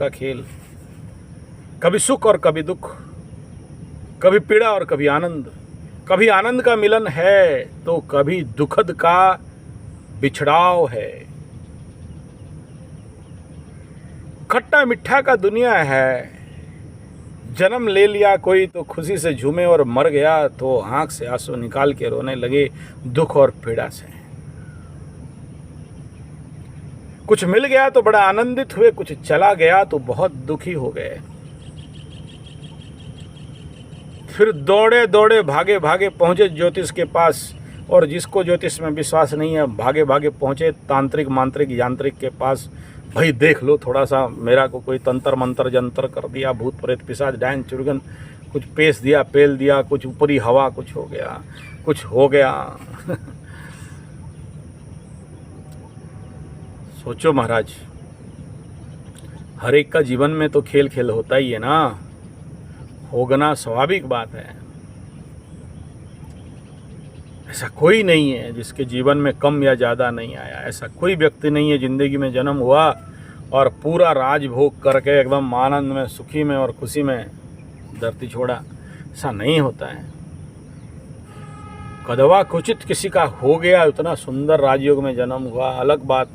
का खेल, कभी सुख और कभी दुख, कभी पीड़ा और कभी आनंद, कभी आनंद का मिलन है तो कभी दुखद का बिछड़ाव है। खट्टा मिठा का दुनिया है, जन्म ले लिया कोई तो खुशी से झूमे और मर गया तो आंख से आंसू निकाल के रोने लगे दुख और पीड़ा से। कुछ मिल गया तो बड़ा आनंदित हुए, कुछ चला गया तो बहुत दुखी हो गए। फिर दौड़े दौड़े भागे भागे पहुंचे ज्योतिष के पास, और जिसको ज्योतिष में विश्वास नहीं है भागे भागे पहुंचे तांत्रिक मांत्रिक यांत्रिक के पास। भाई देख लो थोड़ा सा, मेरा को कोई तंत्र मंत्र जंतर कर दिया, भूत प्रेत पिशाच डायन चुड़गन कुछ पेश दिया पेल दिया, कुछ ऊपरी हवा कुछ हो गया कुछ हो गया। सोचो महाराज, हर एक का जीवन में तो खेल खेल होता ही है ना, होगना स्वाभाविक बात है। ऐसा कोई नहीं है जिसके जीवन में कम या ज़्यादा नहीं आया, ऐसा कोई व्यक्ति नहीं है जिंदगी में जन्म हुआ और पूरा राजभोग करके एकदम आनंद में सुखी में और खुशी में धरती छोड़ा। ऐसा नहीं होता है। कदवा कुचित किसी का हो गया, उतना सुंदर राजयोग में जन्म हुआ, अलग बात।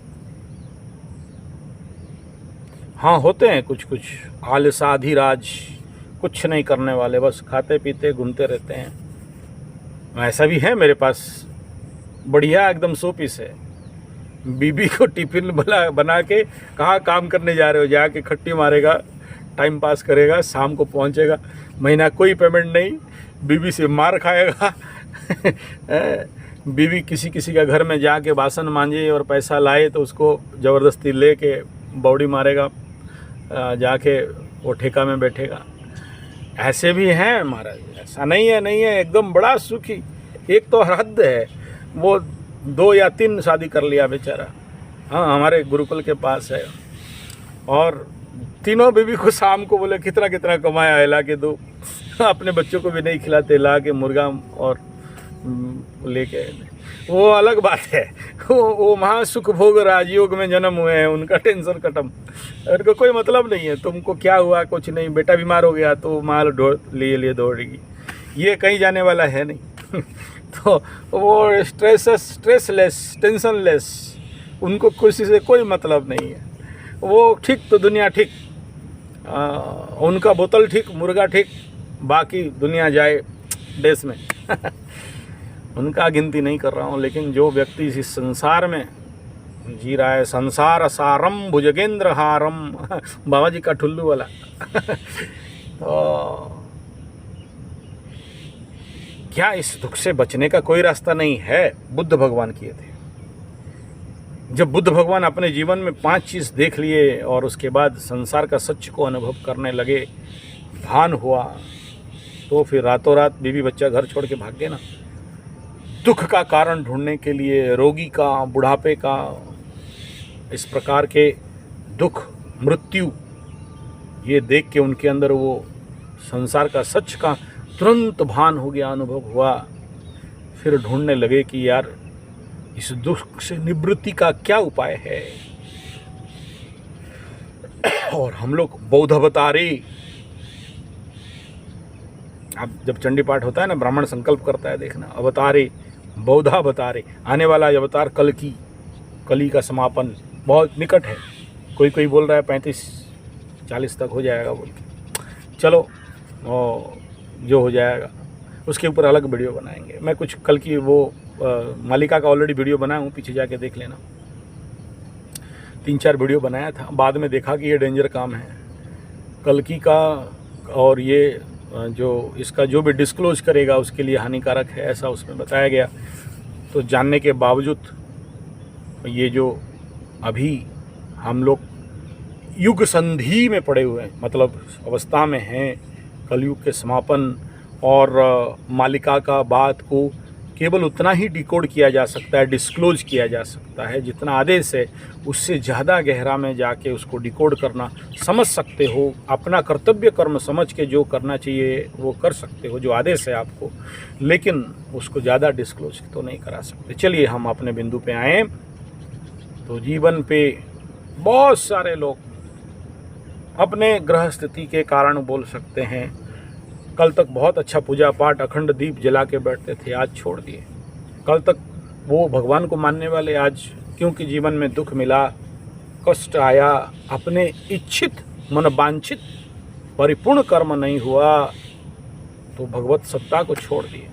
हाँ होते हैं कुछ कुछ आलसाधिराज, कुछ नहीं करने वाले, बस खाते पीते घूमते रहते हैं। ऐसा भी है मेरे पास, बढ़िया एकदम सोपीस है। बीबी को टिफिन बना के कहाँ काम करने जा रहे हो, जाके खट्टी मारेगा, टाइम पास करेगा, शाम को पहुँचेगा, महीना कोई पेमेंट नहीं, बीबी से मार खाएगा। बीबी किसी किसी का घर में जाके बासन मांजे और पैसा लाए तो उसको ज़बरदस्ती ले के बॉडी मारेगा, जाके वो ठेका में बैठेगा। ऐसे भी हैं महाराज, ऐसा नहीं है एकदम बड़ा सुखी। एक तो हद है, वो 2 या 3 शादी कर लिया बेचारा। हाँ हमारे गुरुकुल के पास है, और तीनों बीवी को शाम को बोले कितना कितना कमाया है ला के दो, अपने बच्चों को भी नहीं खिलाते, ला के मुर्गा और लेके। वो अलग बात है, वो महासुख भोग राजयोग में जन्म हुए हैं, उनका टेंशन खत्म, उनको कोई मतलब नहीं है तुमको क्या हुआ कुछ नहीं, बेटा बीमार हो गया तो माल लिए दौड़ेगी, ये कहीं जाने वाला है नहीं। तो वो स्ट्रेसलेस टेंशनलेस, उनको खुशी से कोई मतलब नहीं है। वो ठीक तो दुनिया ठीक, उनका बोतल ठीक, मुर्गा ठीक, बाकी दुनिया जाए देश में। उनका गिनती नहीं कर रहा हूँ, लेकिन जो व्यक्ति इस संसार में जी रहा है, संसार सारम भुजगेंद्र हारम, बाबा जी का ठुल्लू वाला। तो क्या इस दुख से बचने का कोई रास्ता नहीं है? बुद्ध भगवान किए थे। जब बुद्ध भगवान अपने जीवन में 5 चीज़ देख लिए और उसके बाद संसार का सच को अनुभव करने लगे, भान हुआ, तो फिर रातों रात बीवी बच्चा घर छोड़ के भाग गए ना। दुख का कारण ढूंढने के लिए, रोगी का, बुढ़ापे का, इस प्रकार के दुख, मृत्यु, ये देख के उनके अंदर वो संसार का सच का तुरंत भान हो गया, अनुभव हुआ। फिर ढूंढने लगे कि यार इस दुख से निवृत्ति का क्या उपाय है। और हम लोग बौद्ध अवतारी, अब जब चंडी पाठ होता है ना, ब्राह्मण संकल्प करता है, देखना, अवतारे बौद्ध अवतारे, आने वाला अवतार कली का समापन बहुत निकट है। कोई बोल रहा है 35-40 तक हो जाएगा बोल के, चलो जो हो जाएगा उसके ऊपर अलग वीडियो बनाएंगे। मैं कुछ कल की वो मालिका का ऑलरेडी वीडियो बनाया हूँ, पीछे जाके देख लेना। 3-4 वीडियो बनाया था, बाद में देखा कि ये डेंजर काम है कल्कि का, और ये जो इसका जो भी डिस्क्लोज करेगा उसके लिए हानिकारक है, ऐसा उसमें बताया गया। तो जानने के बावजूद ये जो अभी हम लोग युग संधि में पड़े हुए हैं, मतलब अवस्था में हैं, कलयुग के समापन और मालिका का बात को केवल उतना ही डिकोड किया जा सकता है, डिस्क्लोज किया जा सकता है जितना आदेश है। उससे ज़्यादा गहरा में जाके उसको डिकोड करना समझ सकते हो, अपना कर्तव्य कर्म समझ के जो करना चाहिए वो कर सकते हो, जो आदेश है आपको, लेकिन उसको ज़्यादा डिस्क्लोज तो नहीं करा सकते। चलिए हम अपने बिंदु पे आएँ। तो जीवन पे बहुत सारे लोग अपने ग्रह स्थिति के कारण बोल सकते हैं। कल तक बहुत अच्छा पूजा पाठ अखंड दीप जला के बैठते थे, आज छोड़ दिए। कल तक वो भगवान को मानने वाले आज क्योंकि जीवन में दुख मिला, कष्ट आया, अपने इच्छित मनवांछित परिपूर्ण कर्म नहीं हुआ तो भगवत सत्ता को छोड़ दिए।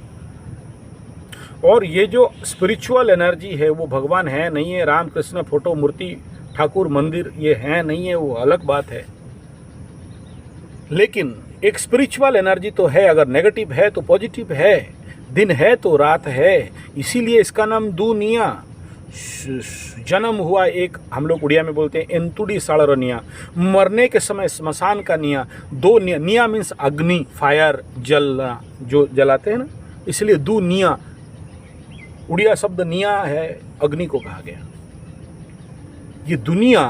और ये जो स्पिरिचुअल एनर्जी है वो भगवान है नहीं है, राम कृष्ण फोटो मूर्ति ठाकुर मंदिर ये है नहीं है, वो अलग बात है। लेकिन एक स्पिरिचुअल एनर्जी तो है, अगर नेगेटिव है तो पॉजिटिव है, दिन है तो रात है। इसीलिए इसका नाम दुनिया। जन्म हुआ एक, हम लोग उड़िया में बोलते हैं एंतुड़ी साड़रनिया, मरने के समय स्मशान का निया। दो निया, निया मीन्स अग्नि, फायर, जलना, जो जलाते हैं ना, इसलिए दुनिया। उड़िया शब्द निया है, अग्नि को कहा गया। ये दुनिया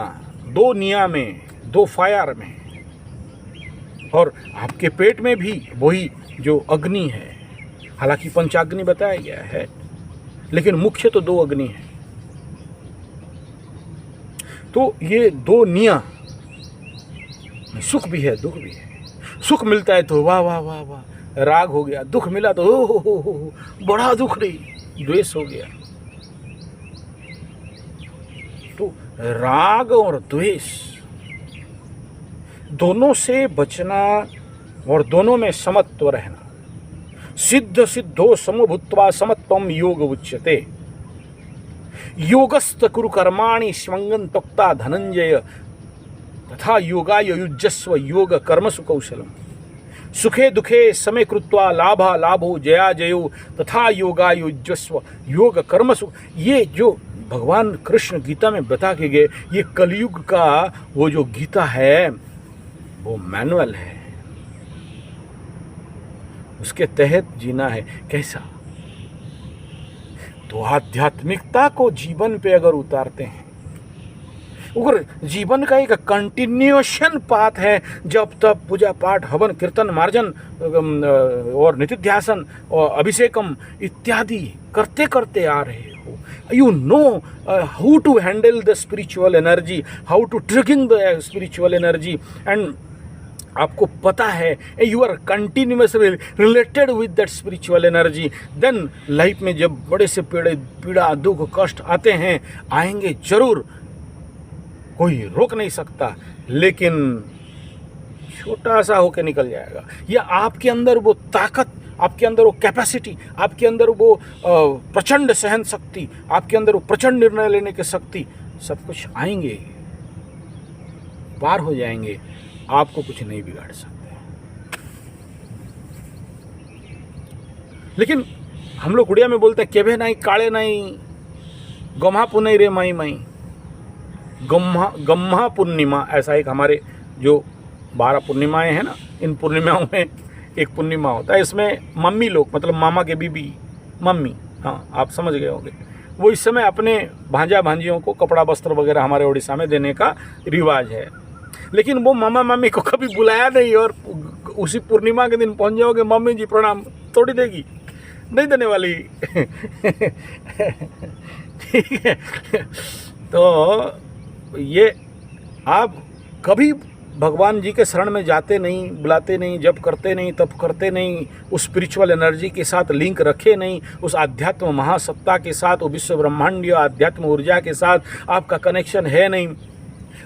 दो निया में, दो फायर में, और आपके पेट में भी वही जो अग्नि है। हालांकि पंचाग्नि बताया गया है, लेकिन मुख्य तो दो अग्नि है। तो ये दो निया, सुख भी है दुख भी है। सुख मिलता है तो वाह वाह वाह वाह, राग हो गया। दुख मिला तो हो बड़ा दुख रही, द्वेष हो गया। तो राग और द्वेष दोनों से बचना और दोनों में समत्व रहना। सिद्ध सिद्धो समभूत्वा समत्वम योग उच्यते। योगस्त कुरु कर्माणि स्वंगन तोक्ता धनंजय तथा योगाय युज्यस्व योग कर्मसु कौशलम। सुखे दुखे समय कृत्वा लाभा लाभो जया जयो तथा योगाय युज्यस्व योग कर्मसु। ये जो भगवान कृष्ण गीता में बता के गए, ये कलयुग का वो जो गीता है वो मैनुअल है, उसके तहत जीना है। कैसा? तो आध्यात्मिकता को जीवन पे अगर उतारते हैं, अगर जीवन का एक कंटिन्यूएशन पाथ है, जब तब पूजा पाठ हवन कीर्तन मार्जन और नित्यासन और अभिषेकम इत्यादि करते करते आ रहे हो, you know how to handle the spiritual energy, how to triggering the spiritual energy, and आपको पता है you are continuously related with that spiritual energy, then life में जब बड़े से पीड़ा दुख कष्ट आते हैं, आएंगे जरूर, कोई रोक नहीं सकता, लेकिन छोटा सा होकर निकल जाएगा। या आपके अंदर वो ताकत, आपके अंदर वो कैपेसिटी, आपके अंदर वो प्रचंड सहन शक्ति, आपके अंदर वो प्रचंड निर्णय लेने की शक्ति, सब कुछ आएंगे, पार हो जाएंगे, आपको कुछ नहीं बिगाड़ सकते। लेकिन हम लोग उड़िया में बोलते हैं केभे नहीं काले नहीं गम्हा पुनई रे मई मई, गम्हा पूर्णिमा। ऐसा एक हमारे जो 12 पूर्णिमाएं हैं ना, इन पूर्णिमाओं में एक पूर्णिमा होता है, इसमें मम्मी लोग, मतलब मामा के बीबी मम्मी, हाँ आप समझ गए होंगे, वो इस समय अपने भांजा भांजियों को कपड़ा वस्त्र वगैरह हमारे उड़ीसा में देने का रिवाज है। लेकिन वो मामा मम्मी को कभी बुलाया नहीं, और उसी पूर्णिमा के दिन पहुंच जाओगे, मम्मी जी प्रणाम, थोड़ी देगी, नहीं देने वाली। ठीक है, तो ये आप कभी भगवान जी के शरण में जाते नहीं, बुलाते नहीं, जप करते नहीं, तप करते नहीं, उस स्पिरिचुअल एनर्जी के साथ लिंक रखे नहीं, उस आध्यात्म महासत्ता के साथ, वो विश्व ब्रह्मांडीय आध्यात्म ऊर्जा के साथ आपका कनेक्शन है नहीं,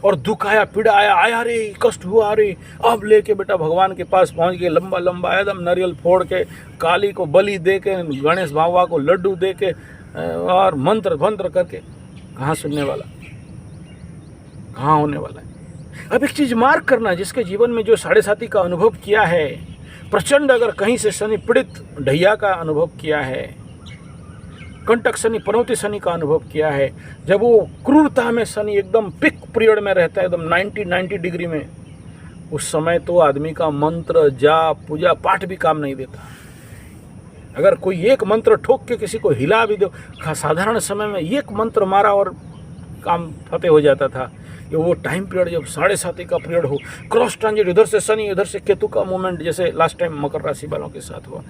और दुख आया, पीड़ा आया, आया रे, कष्ट हुआ रे, अब लेके बेटा भगवान के पास पहुंच गए, लंबा लंबा एकदम नारियल फोड़ के, काली को बलि दे के, गणेश बाबा को लड्डू दे के, और मंत्र भंत्र करके, कहाँ सुनने वाला, कहाँ होने वाला है। अब एक चीज मार्क करना, जिसके जीवन में जो 7.5 का अनुभव किया है, प्रचंड अगर कहीं से शनि पीड़ित ढैया का अनुभव किया है, कंटक शनि, पनौती शनि का अनुभव किया है, जब वो क्रूरता में शनि एकदम पिक पीरियड में रहता है, एकदम 90 डिग्री में, उस समय तो आदमी का मंत्र जाप पूजा पाठ भी काम नहीं देता। अगर कोई एक मंत्र ठोक के किसी को हिला भी दो, साधारण समय में एक मंत्र मारा और काम फतेह हो जाता था। ये वो टाइम पीरियड जब 7.5 का पीरियड हो, क्रॉस ट्रांजिट, इधर से शनि इधर से केतु का मूवमेंट, जैसे लास्ट टाइम मकर राशि वालों के साथ हुआ,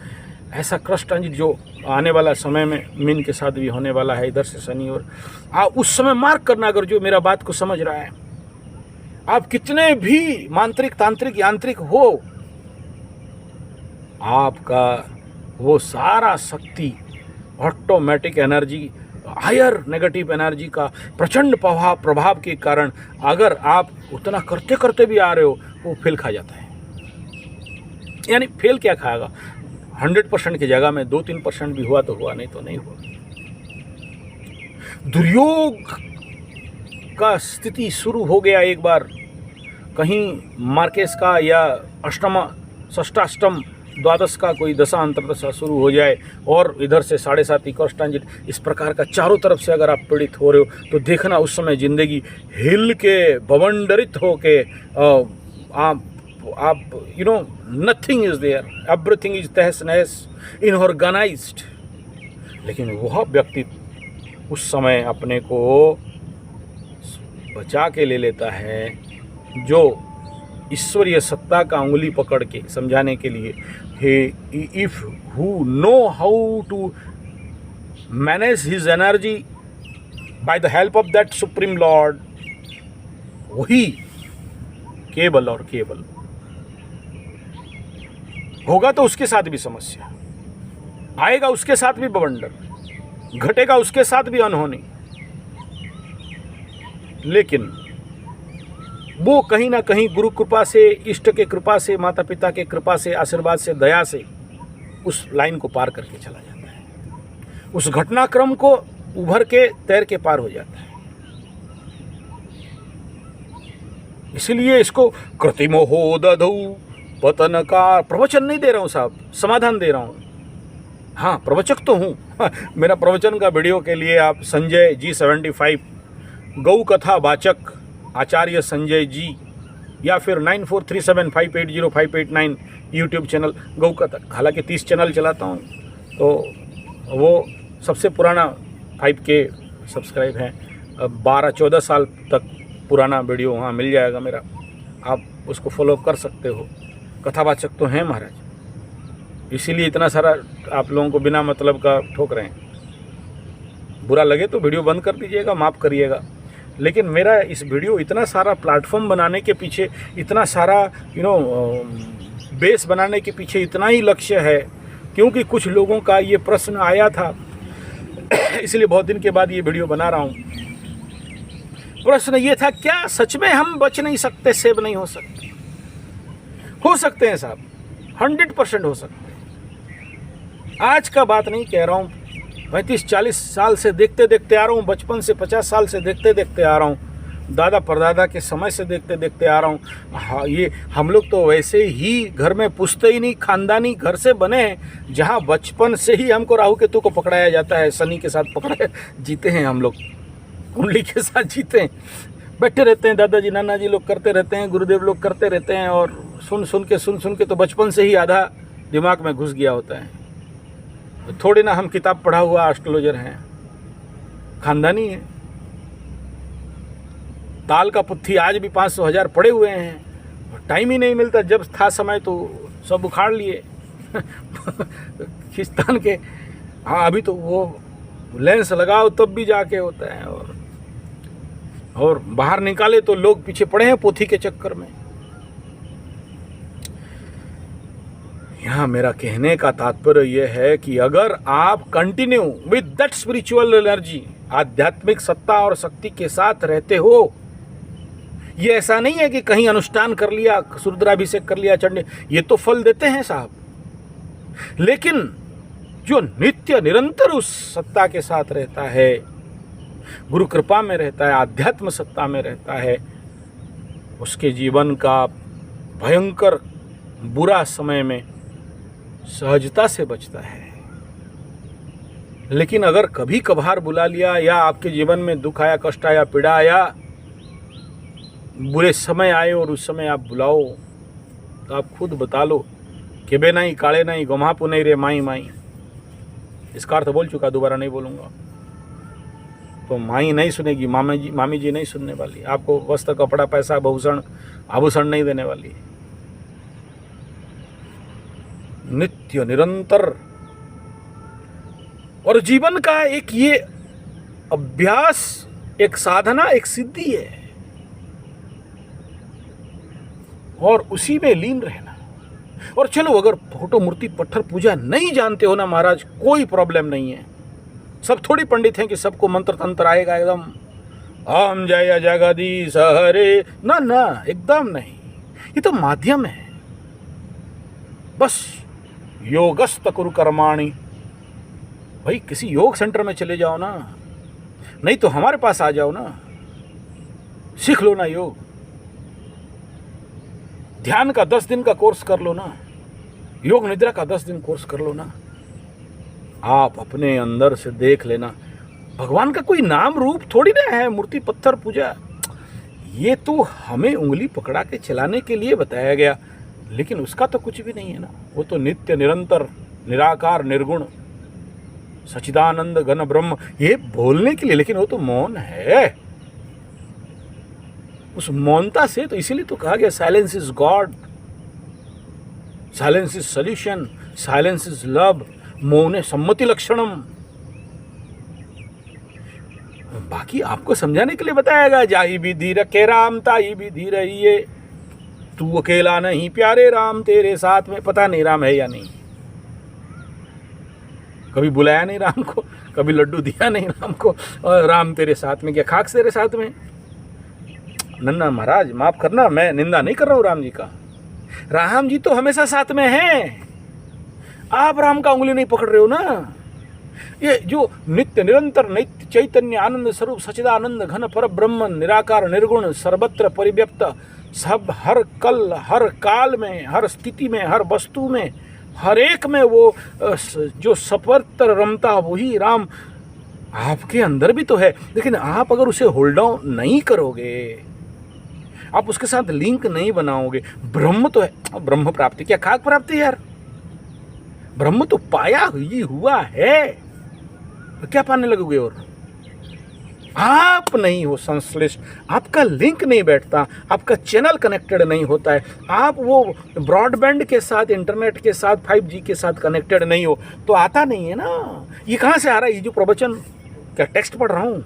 ऐसा क्रॉस ट्रांजिट जो आने वाला समय में मीन के साथ भी होने वाला है, इधर से शनि। और उस समय मार्क करना, अगर जो मेरा बात को समझ रहा है, आप कितने भी मांत्रिक तांत्रिक यांत्रिक हो, आपका वो सारा शक्ति automatic energy, higher negative energy का प्रचंड प्रभाव के कारण अगर आप उतना करते करते भी आ रहे हो, वो फेल खा जाता है। यानी फेल क्या खाएगा, 100% की जगह में 2-3% भी हुआ तो हुआ, नहीं तो नहीं हुआ। दुर्योग का स्थिति शुरू हो गया एक बार, कहीं मार्केस का या अष्टम षष्टाष्टम द्वादश का कोई दशा अंतरदशा शुरू हो जाए और इधर से 7.5 इकोर्स ट्रांजिट, इस प्रकार का चारों तरफ से अगर आप पीड़ित हो रहे हो तो देखना उस समय जिंदगी हिल के बवंडरित हो के आप you know nothing is there, everything is तहस नहस इनऑर्गेनाइज्ड। लेकिन वह व्यक्ति उस समय अपने को बचा के ले लेता है जो ईश्वरीय सत्ता का उंगली पकड़ के समझाने के लिए, if who know how to manage his energy by the help of that supreme lord, वही केवल और केवल होगा। तो उसके साथ भी समस्या आएगा, उसके साथ भी बवंडर घटेगा, उसके साथ भी अनहोनी, लेकिन वो कहीं ना कहीं गुरु कृपा से, इष्ट के कृपा से, माता पिता के कृपा से, आशीर्वाद से, दया से उस लाइन को पार करके चला जाता है, उस घटनाक्रम को उभर के तैर के पार हो जाता है। इसलिए इसको कृत्रिमो हो दधौ पतन का प्रवचन नहीं दे रहा हूँ साहब, समाधान दे रहा हूँ। हाँ, प्रवचक तो हूँ। मेरा प्रवचन का वीडियो के लिए आप संजय जी 75 गौ कथा वाचक आचार्य संजय जी या फिर 9437580589 यूट्यूब चैनल गौ कथा, हालांकि 30 चैनल चलाता हूँ तो वो सबसे पुराना 5K सब्सक्राइब है, 12-14 साल तक पुराना वीडियो वहाँ मिल जाएगा मेरा, आप उसको फॉलो कर सकते हो। कथावाचक तो हैं महाराज, इसीलिए इतना सारा आप लोगों को बिना मतलब का ठोक रहे हैं। बुरा लगे तो वीडियो बंद कर दीजिएगा, माफ़ करिएगा। लेकिन मेरा इस वीडियो इतना सारा प्लेटफॉर्म बनाने के पीछे, इतना सारा बेस बनाने के पीछे इतना ही लक्ष्य है, क्योंकि कुछ लोगों का ये प्रश्न आया था, इसलिए बहुत दिन के बाद ये वीडियो बना रहा हूँ। प्रश्न ये था, क्या सच में हम बच नहीं सकते, सेव नहीं हो सकते? हो सकते हैं साहब, 100% हो सकते हैं। आज का बात नहीं कह रहा हूँ, 35-40 साल से देखते देखते आ रहा हूँ, बचपन से 50 साल से देखते देखते आ रहा हूँ, दादा परदादा के समय से देखते देखते आ रहा हूँ। हाँ, ये हम लोग तो वैसे ही घर में पूछते ही नहीं, खानदानी घर से बने हैं जहाँ बचपन से ही हमको राहु केतु को पकड़ाया जाता है, शनि के साथ पकड़ाया, जीते हैं हम लोग, कुंडली के साथ जीते हैं, बैठे रहते हैं, दादाजी नाना जी लोग करते रहते हैं, गुरुदेव लोग करते रहते हैं, और सुन सुन के तो बचपन से ही आधा दिमाग में घुस गया होता है। थोड़े ना हम किताब पढ़ा हुआ एस्ट्रोलॉजर हैं, खानदानी है। ताल का पुत्थी आज भी 500,000 पड़े हुए हैं, टाइम ही नहीं मिलता, जब था समय तो सब उखाड़ लिए खिस्तान के। हाँ, अभी तो वो लेंस लगाओ तब भी जाके होता है, और बाहर निकाले तो लोग पीछे पड़े हैं पोथी के चक्कर में। यहाँ मेरा कहने का तात्पर्य यह है कि अगर आप continue with that spiritual energy, आध्यात्मिक सत्ता और शक्ति के साथ रहते हो, ये ऐसा नहीं है कि कहीं अनुष्ठान कर लिया, रुद्राभिषेक कर लिया, चढ़ने, ये तो फल देते हैं साहब, लेकिन जो नित्य निरंतर उस सत्ता के साथ रहता है, गुरु कृपा में रहता है, आध्यात्म सत्ता में रहता है, उसके जीवन का भयंकर बुरा समय में सहजता से बचता है। लेकिन अगर कभी कभार बुला लिया, या आपके जीवन में दुख आया, कष्ट आया, पीड़ा आया, बुरे समय आए और उस समय आप बुलाओ, तो आप खुद बता लो कि बे नहीं काले नहीं गमा पुनई रे माई माई। इसका अर्थ बोल चुका, दोबारा नहीं बोलूँगा। तो माई नहीं सुनेगी, मामी जी नहीं सुनने वाली, आपको वस्त्र कपड़ा पैसा आभूषण नहीं देने वाली। नित्य निरंतर और जीवन का एक ये अभ्यास, एक साधना, एक सिद्धि है। और उसी में लीन रहना। और चलो अगर फोटो मूर्ति पत्थर पूजा नहीं जानते हो ना महाराज, कोई प्रॉब्लम नहीं है। सब थोड़ी पंडित हैं कि सबको मंत्र तंत्र आएगा एकदम ओम जय जगदीश हरे, ना ना, एकदम नहीं। ये तो माध्यम है। बस योगस्त कुरु कर्माणि, भाई किसी योग सेंटर में चले जाओ ना, नहीं तो हमारे पास आ जाओ ना, सीख लो ना योग। ध्यान का 10 दिन का कोर्स कर लो ना, योग निद्रा का 10 दिन कोर्स कर लो ना। आप अपने अंदर से देख लेना, भगवान का कोई नाम रूप थोड़ी ना है मूर्ति पत्थर पूजा। ये तो हमें उंगली पकड़ा के चलाने के लिए बताया गया, लेकिन उसका तो कुछ भी नहीं है ना। वो तो नित्य निरंतर निराकार निर्गुण सच्चिदानंद घन ब्रह्म, ये बोलने के लिए, लेकिन वो तो मौन है। उस मौनता से तो इसीलिए तो कहा गया silence is God, silence is solution, silence is love, मौने सम्मति लक्षणम। बाकी आपको समझाने के लिए बताया गया, जाही भी धीर के राम ताही भी धीर रहिए, तू अकेला नहीं प्यारे राम तेरे साथ में। पता नहीं राम है या नहीं, कभी बुलाया नहीं राम को, कभी लड्डू दिया नहीं राम को, और राम तेरे साथ में क्या खाक तेरे साथ में। नन्ना महाराज माफ करना, मैं निंदा नहीं कर रहा हूँ राम जी का। राम जी तो हमेशा साथ में हैं, आप राम का उंगली नहीं पकड़ रहे हो ना। ये जो नित्य निरंतर नित्य चैतन्य आनंद स्वरूप सच्चिदानंद घन पर ब्रह्म निराकार निर्गुण सर्वत्र परिव्याप्त, सब हर कल हर काल में हर स्थिति में हर वस्तु में हर एक में वो जो सपर्त्र रमता वही राम आपके अंदर भी तो है। लेकिन आप अगर उसे होल्ड ऑन नहीं करोगे, आप उसके साथ लिंक नहीं बनाओगे, ब्रह्म तो है, ब्रह्म प्राप्ति क्या खाक प्राप्ति यार, ब्रह्म तो पाया ही हुआ है, तो क्या पाने लगोगे। और आप नहीं हो संश्लिष्ट, आपका लिंक नहीं बैठता, आपका चैनल कनेक्टेड नहीं होता है, आप वो ब्रॉडबैंड के साथ इंटरनेट के साथ 5G के साथ कनेक्टेड नहीं हो, तो आता नहीं है ना। ये कहाँ से आ रहा है, ये जो प्रवचन क्या टेक्स्ट पढ़ रहा हूँ,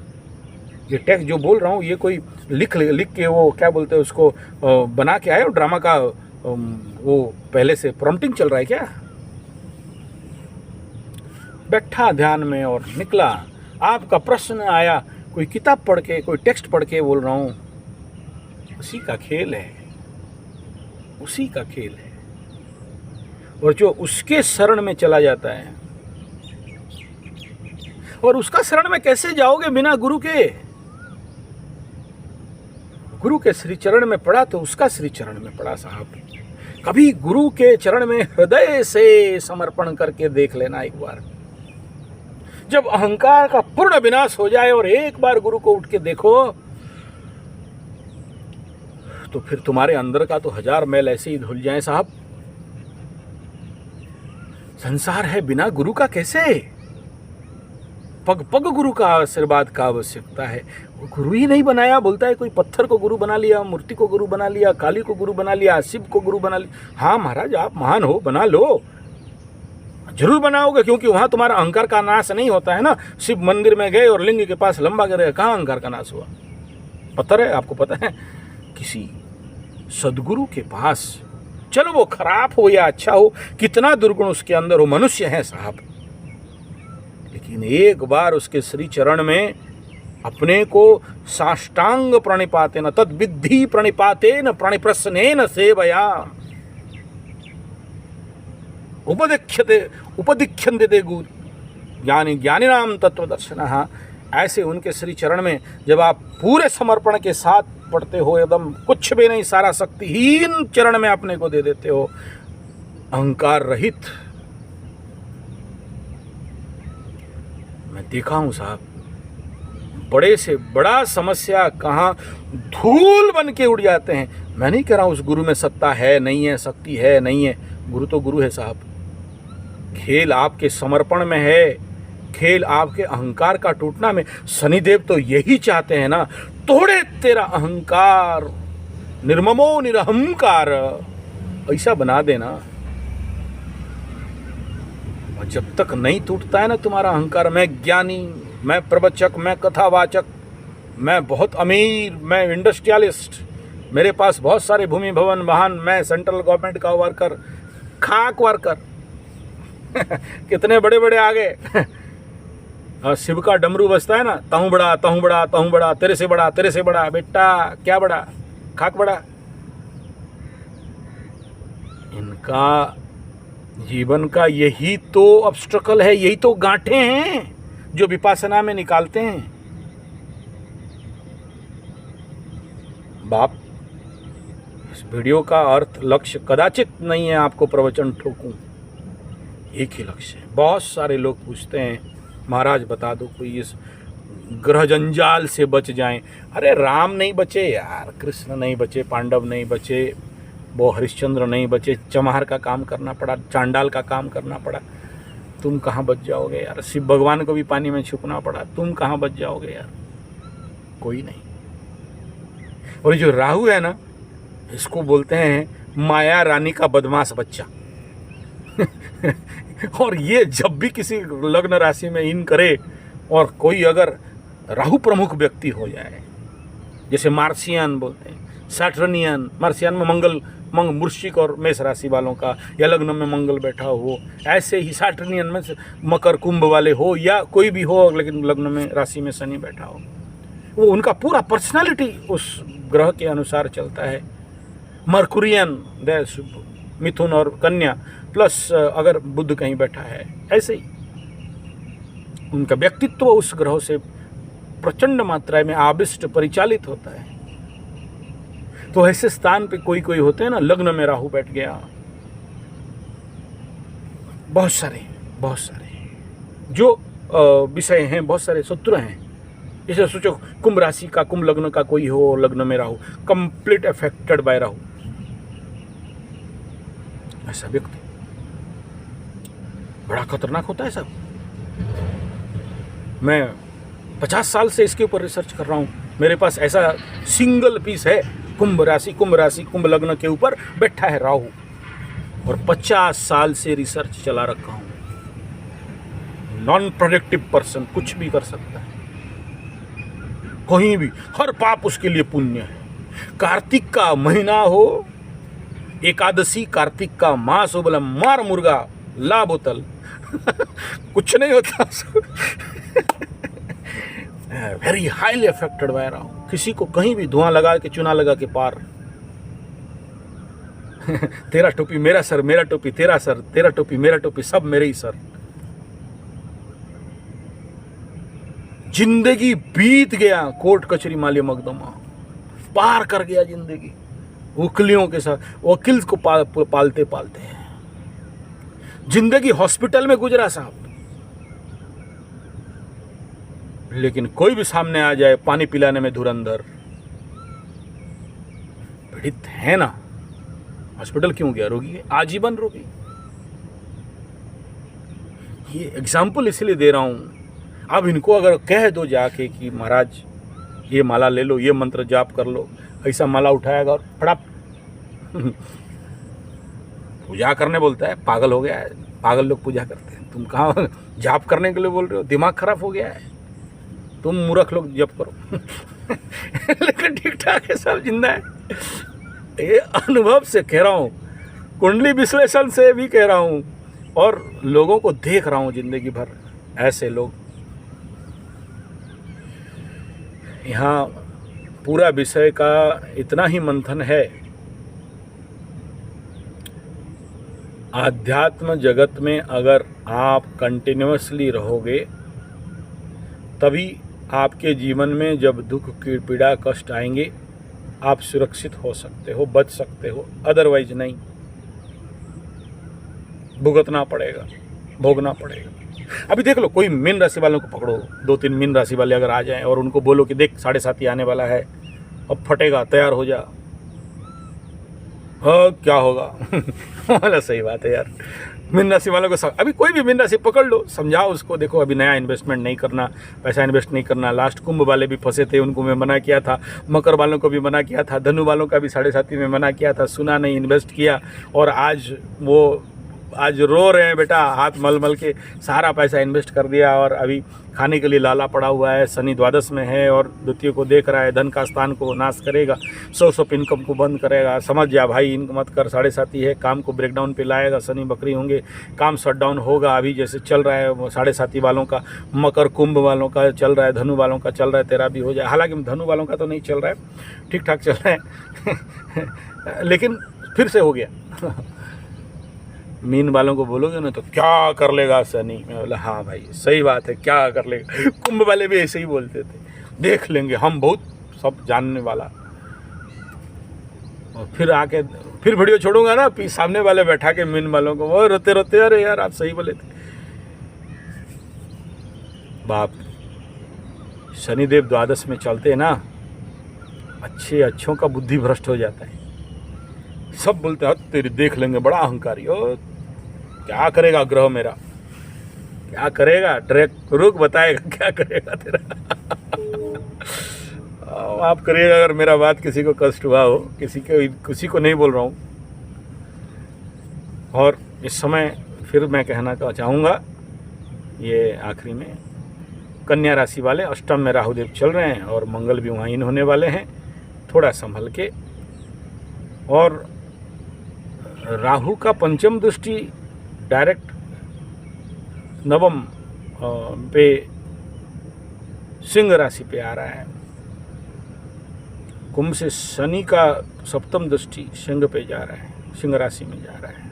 ये टेक्स्ट जो बोल रहा हूँ, ये कोई लिख के वो क्या बोलते हैं उसको बना के आए हो, ड्रामा का वो पहले से प्रॉम्प्टिंग चल रहा है क्या। बैठा ध्यान में और निकला, आपका प्रश्न आया, कोई किताब पढ़ के कोई टेक्स्ट पढ़ के बोल रहा हूँ, उसी का खेल है, उसी का खेल है। और जो उसके शरण में चला जाता है, और उसका शरण में कैसे जाओगे बिना गुरु के। गुरु के श्री चरण में पड़ा तो उसका श्री चरण में पड़ा साहब। कभी गुरु के चरण में हृदय से समर्पण करके देख लेना एक बार। जब अहंकार का पूर्ण विनाश हो जाए और एक बार गुरु को उठ के देखो, तो फिर तुम्हारे अंदर का तो 1000 मैल ऐसे ही धुल जाए साहब। संसार है बिना गुरु का कैसे, पग पग गुरु का आशीर्वाद का आवश्यकता है। वो गुरु ही नहीं बनाया, बोलता है कोई पत्थर को गुरु बना लिया, मूर्ति को गुरु बना लिया, काली को गुरु बना लिया, शिव को गुरु बना लिया। हाँ महाराज आप महान हो, बना लो, जरूर बनाओगे, क्योंकि वहां तुम्हारा अहंकार का नाश नहीं होता है ना। शिव मंदिर में गए और लिंग के पास लंबा गिरे, कहाँ अहंकार का नाश हुआ, पत्थर है, आपको पता है। किसी सदगुरु के पास, चलो वो खराब हो या अच्छा हो, कितना दुर्गुण उसके अंदर हो, मनुष्य है साहब, लेकिन एक बार उसके श्री चरण में अपने को साष्टांग प्रणिपातेन तद विद्धि प्रणिपातेन प्रणिप्रश्नेन सेवया उपदिख्यन्ते ज्ञानी ज्ञानिनाम तत्वदर्शिनः। ऐसे उनके श्री चरण में जब आप पूरे समर्पण के साथ पढ़ते हो, एकदम कुछ भी नहीं, सारा शक्तिहीन चरण में अपने को दे देते हो, अहंकार रहित। मैं देखा हूं साहब, बड़े से बड़ा समस्या कहाँ धूल बन के उड़ जाते हैं। मैं नहीं कह रहा हूं उस गुरु में सत्ता है नहीं है, शक्ति है नहीं है, गुरु तो गुरु है साहब। खेल आपके समर्पण में है, खेल आपके अहंकार का टूटना में। शनिदेव तो यही चाहते हैं ना, तोड़े तेरा अहंकार, निर्ममो निरहंकार, ऐसा बना देना। और जब तक नहीं टूटता है ना तुम्हारा अहंकार, मैं ज्ञानी, मैं प्रवचक, मैं कथावाचक, मैं बहुत अमीर, मैं इंडस्ट्रियलिस्ट, मेरे पास बहुत सारे भूमि भवन वाहन, मैं सेंट्रल गवर्नमेंट का वर्कर, खाक वर्कर कितने बड़े बड़े आ गए। और शिव का डमरू बजता है ना, तहूँ बड़ा तहूँ बड़ा तहूँ बड़ा, तेरे से बड़ा तेरे से बड़ा, बेटा क्या बड़ा, खाक बड़ा। इनका जीवन का यही तो ऑब्स्ट्रकल है, यही तो गांठें हैं जो विपासना में निकालते हैं। बाप, इस वीडियो का अर्थ लक्ष्य कदाचित नहीं है आपको प्रवचन ठोकूं, एक ही लक्ष्य है। बहुत सारे लोग पूछते हैं महाराज बता दो कोई इस ग्रह जंजाल से बच जाएं। अरे राम नहीं बचे यार, कृष्ण नहीं बचे, पांडव नहीं बचे, वो हरिश्चंद्र नहीं बचे, चमार का काम करना पड़ा, चांडाल का काम करना पड़ा। तुम कहाँ बच जाओगे यार? शिव भगवान को भी पानी में छुपना पड़ा, तुम कहाँ बच जाओगे यार? कोई नहीं। और जो राहु है ना, इसको बोलते हैं माया रानी का बदमाश बच्चा। और ये जब भी किसी लग्न राशि में इन करे और कोई अगर राहु प्रमुख व्यक्ति हो जाए, जैसे मार्सियन बोलते हैं, सैटर्नियन, मार्सियन में मंगल वृश्चिक और मेष राशि वालों का, या लग्न में मंगल बैठा हो, ऐसे ही सैटर्नियन में मकर कुंभ वाले हो, या कोई भी हो लेकिन लग्न में राशि में शनि बैठा हो, वो उनका पूरा पर्सनालिटी उस ग्रह के अनुसार चलता है। मर्कुरियन मिथुन और कन्या, प्लस अगर बुध कहीं बैठा है, ऐसे ही उनका व्यक्तित्व उस ग्रह से प्रचंड मात्रा में आविष्ट परिचालित होता है। तो ऐसे स्थान पे कोई कोई होते हैं ना, लग्न में राहु बैठ गया, बहुत सारे जो विषय हैं, बहुत सारे सूत्र हैं। जैसे सोचो कुंभ राशि का, कुंभ लग्न का कोई हो, लग्न में Rahu, complete affected by Rahu, ऐसा व्यक्ति बड़ा खतरनाक होता है। सब मैं 50 साल से इसके ऊपर रिसर्च कर रहा हूँ। मेरे पास ऐसा सिंगल पीस है, कुंभ राशि कुंभ लग्न के ऊपर बैठा है राहु, और 50 साल से रिसर्च चला रखा हूँ। नॉन प्रोडक्टिव पर्सन कुछ भी कर सकता है, कहीं भी, हर पाप उसके लिए पुण्य है। कार्तिक का महीना हो, एकादशी, कार्तिक का मास हो, बोला मार मुर्गा ला बोतल कुछ नहीं होता। Very highly affected by Rahu. किसी को कहीं भी धुआं लगा के, चुना लगा के पार तेरा टोपी मेरा सर, मेरा टोपी तेरा सर, तेरा टोपी मेरा टोपी, सब मेरे ही सर। जिंदगी बीत गया, कोर्ट कचहरी मालिया मकदमा पार कर गया जिंदगी, वकीलों के साथ, वकील को पालते पालते हैं जिंदगी हॉस्पिटल में गुजरा साहब। लेकिन कोई भी सामने आ जाए पानी पिलाने में धुरंधर, पीड़ित है ना, हॉस्पिटल क्यों गया? रोगी है, आजीवन रोगी। ये एग्जाम्पल इसलिए दे रहा हूं, अब इनको अगर कह दो जाके कि महाराज ये माला ले लो, ये मंत्र जाप कर लो, ऐसा माला उठाएगा और फटाप पूजा करने बोलता है, पागल हो गया है। पागल लोग पूजा करते हैं, तुम कहाँ जाप करने के लिए बोल रहे हो? दिमाग खराब हो गया है, तुम मूर्ख लोग जप करो। लेकिन ठीक ठाक है, सब जिंदा है। ये अनुभव से कह रहा हूँ, कुंडली विश्लेषण से भी कह रहा हूँ, और लोगों को देख रहा हूँ जिंदगी भर ऐसे लोग। यहाँ पूरा विषय का इतना ही मंथन है, आध्यात्म जगत में अगर आप कंटिन्यूअसली रहोगे तभी आपके जीवन में जब दुख की पीड़ा कष्ट आएंगे आप सुरक्षित हो सकते हो, बच सकते हो, अदरवाइज नहीं, भुगतना पड़ेगा, भोगना पड़ेगा। अभी देख लो, कोई मीन राशि वालों को पकड़ो, 2-3 मीन राशि वाले अगर आ जाएं और उनको बोलो कि देख 7:30 आने वाला है, अब फटेगा, तैयार हो जा, हाँ क्या होगा? वाला सही बात है यार। मीन राशि वालों को अभी कोई भी मीन राशि पकड़ लो, समझाओ उसको, देखो अभी नया इन्वेस्टमेंट नहीं करना, पैसा इन्वेस्ट नहीं करना। लास्ट कुंभ वाले भी फंसे थे, उनको मैं मना किया था, मकर वालों को भी मना किया था, धनु वालों का भी 7:30 में मना किया था, सुना नहीं, इन्वेस्ट किया, और आज रो रहे हैं बेटा, हाथ मल मल के सारा पैसा इन्वेस्ट कर दिया और अभी खाने के लिए लाला पड़ा हुआ है, शनि द्वादश में है और द्वितीय को देख रहा है, धन का स्थान को नाश करेगा, सोर्स ऑफ इनकम को बंद करेगा। समझ जा भाई, इनकम मत कर, 7.5 है, काम को ब्रेकडाउन पे लाएगा, शनि बकरी होंगे, काम शटडाउन होगा। अभी जैसे चल रहा है 7.5 वालों का, मकर कुंभ वालों का चल रहा है, धनु वालों का चल रहा है, तेरा भी हो जाए। हालांकि धनु वालों का तो नहीं चल रहा है, ठीक ठाक चल रहा है लेकिन फिर से हो गया। मीन वालों को बोलोगे ना तो क्या कर लेगा शनि, मैं बोला हाँ भाई सही बात है, क्या कर लेगा। कुंभ वाले भी ऐसे ही बोलते थे, देख लेंगे हम, बहुत सब जानने वाला। और फिर आके फिर वीडियो छोड़ूंगा ना, सामने वाले बैठा के मीन वालों को, वो रोते रोते, अरे यार आप सही बोले थे। बाप, शनिदेव द्वादश में चलते ना, अच्छों का बुद्धि भ्रष्ट हो जाता है। सब बोलते हैं तेरी देख लेंगे, बड़ा अहंकारी हो, क्या करेगा ग्रह मेरा, क्या करेगा, ट्रैक रुक बताएगा क्या करेगा तेरा। आप करिएगा अगर मेरा बात किसी को कष्ट हुआ हो, किसी को नहीं बोल रहा हूँ। और इस समय फिर मैं कहना चाहूँगा, ये आखिरी में, कन्या राशि वाले अष्टम में राहुदेव चल रहे हैं और मंगल भी वहाँ इन होने वाले हैं, थोड़ा संभल के। और राहु का पंचम दृष्टि डायरेक्ट नवम पे सिंह राशि पे आ रहा है। कुंभ से शनि का सप्तम दृष्टि सिंह पे जा रहा है, सिंह राशि में जा रहा है।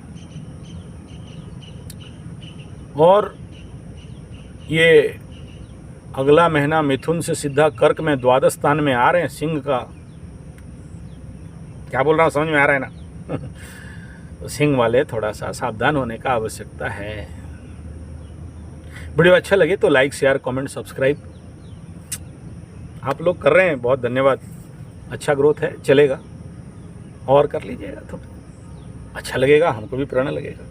और ये अगला महीना मिथुन से सीधा कर्क में द्वादश स्थान में आ रहे हैं सिंह का। क्या बोल रहा हूँ, समझ में आ रहा है ना। तो सिंह वाले थोड़ा सा सावधान होने का आवश्यकता है। वीडियो अच्छा लगे तो लाइक, शेयर, कमेंट, सब्सक्राइब आप लोग कर रहे हैं, बहुत धन्यवाद। अच्छा ग्रोथ है, चलेगा और कर लीजिएगा तो अच्छा लगेगा, हमको भी प्रेरणा लगेगा।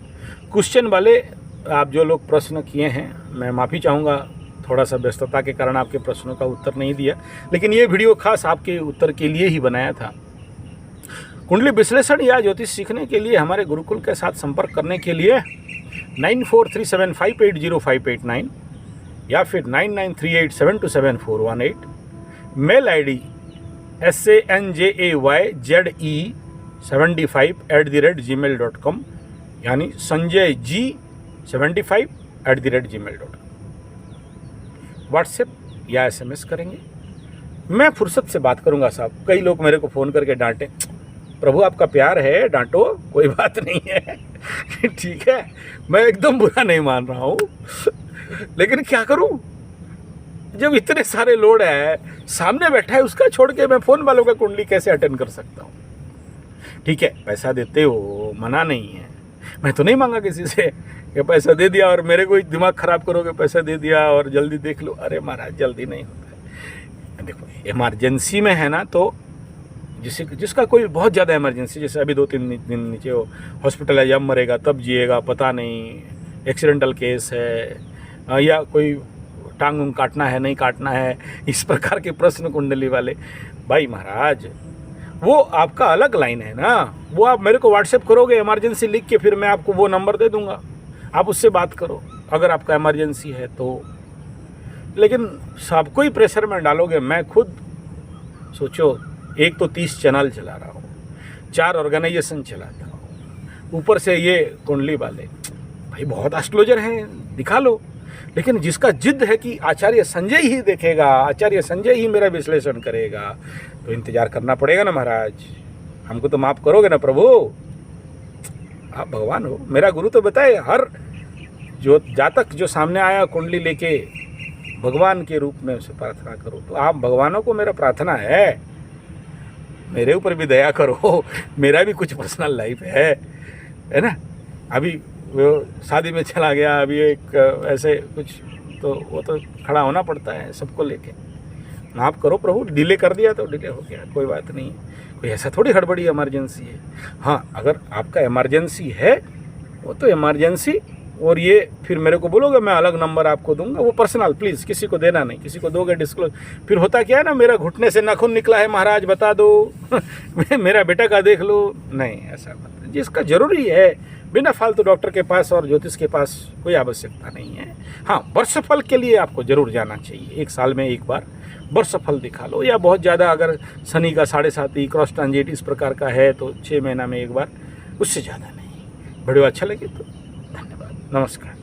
क्वेश्चन वाले आप जो लोग प्रश्न किए हैं, मैं माफ़ी चाहूँगा, थोड़ा सा व्यस्तता के कारण आपके प्रश्नों का उत्तर नहीं दिया, लेकिन ये वीडियो खास आपके उत्तर के लिए ही बनाया था। कुंडली विश्लेषण या ज्योतिष सीखने के लिए हमारे गुरुकुल के साथ संपर्क करने के लिए 9437580589 या फिर 9938727418, मेल ID sanjayze75@gmail.com, यानी sanjayg75@gmail.com। व्हाट्सएप या SMS करेंगे, मैं फुर्सत से बात करूंगा साहब। कई लोग मेरे को फ़ोन करके डांटे, प्रभु आपका प्यार है, डांटो, कोई बात नहीं है। ठीक है, मैं एकदम बुरा नहीं मान रहा हूँ, लेकिन क्या करूँ, जब इतने सारे लोड है, सामने बैठा है, उसका छोड़ के मैं फ़ोन वालों का कुंडली कैसे अटेंड कर सकता हूँ। ठीक है, पैसा देते हो, मना नहीं है, मैं तो नहीं मांगा किसी से कि पैसा दे दिया और मेरे को दिमाग ख़राब करोगे, पैसा दे दिया और जल्दी देख लो। अरे महाराज, जल्दी नहीं होता है। देखो इमरजेंसी में है ना, तो जिसका कोई बहुत ज़्यादा इमरजेंसी, जैसे अभी 2-3 दिन नीचे हो, हॉस्पिटल है, जब मरेगा तब जिएगा, पता नहीं, एक्सीडेंटल केस है, या कोई टांग उंग काटना है, नहीं काटना है, इस प्रकार के प्रश्न कुंडली वाले, भाई महाराज वो आपका अलग लाइन है ना, वो आप मेरे को व्हाट्सएप करोगे इमरजेंसी लिख के, फिर मैं आपको वो नंबर दे दूंगा, आप उससे बात करो अगर आपका इमरजेंसी है तो। लेकिन सबको ही प्रेशर में डालोगे। मैं खुद सोचो, एक तो 30 चैनल चला रहा हूँ, 4 ऑर्गेनाइजेशन चलाता हूँ, ऊपर से ये कुंडली वाले, भाई बहुत एस्ट्रोलॉजर हैं, दिखा लो। लेकिन जिसका जिद है कि आचार्य संजय ही देखेगा, आचार्य संजय ही मेरा विश्लेषण करेगा, तो इंतजार करना पड़ेगा ना महाराज। हमको तो माफ़ करोगे ना प्रभु, आप भगवान हो, मेरा गुरु तो बताए, हर जो जातक जो सामने आया कुंडली लेके, भगवान के रूप में उसे प्रार्थना करो। तो आप भगवानों को मेरा प्रार्थना है, मेरे ऊपर भी दया करो, मेरा भी कुछ पर्सनल लाइफ है ना। अभी वो शादी में चला गया, अभी एक ऐसे कुछ, तो वो तो खड़ा होना पड़ता है सबको लेके। माफ़ करो प्रभु, डिले कर दिया तो डिले हो गया, कोई बात नहीं, कोई ऐसा थोड़ी हड़बड़ी इमरजेंसी है। हाँ, अगर आपका इमरजेंसी है, वो तो इमरजेंसी, और ये फिर मेरे को बोलोगे, मैं अलग नंबर आपको दूंगा, वो पर्सनल, प्लीज़ किसी को देना नहीं, किसी को दोगे डिस्क्लोज, फिर होता क्या है ना, मेरा घुटने से नाखून निकला है महाराज, बता दो। मेरा बेटा का देख लो, नहीं, ऐसा मत। जिसका ज़रूरी है, बिना फालतू डॉक्टर के पास और ज्योतिष के पास कोई आवश्यकता नहीं है। हाँ, वर्षफल के लिए आपको ज़रूर जाना चाहिए, 1 साल में एक बार वर्षफल दिखा लो, या बहुत ज़्यादा अगर शनि का 7.5 क्रॉस ट्रांजिट इस प्रकार का है तो 6 महीना में एक बार, उससे ज़्यादा नहीं। वीडियो अच्छा लगे तो धन्यवाद, नमस्कार।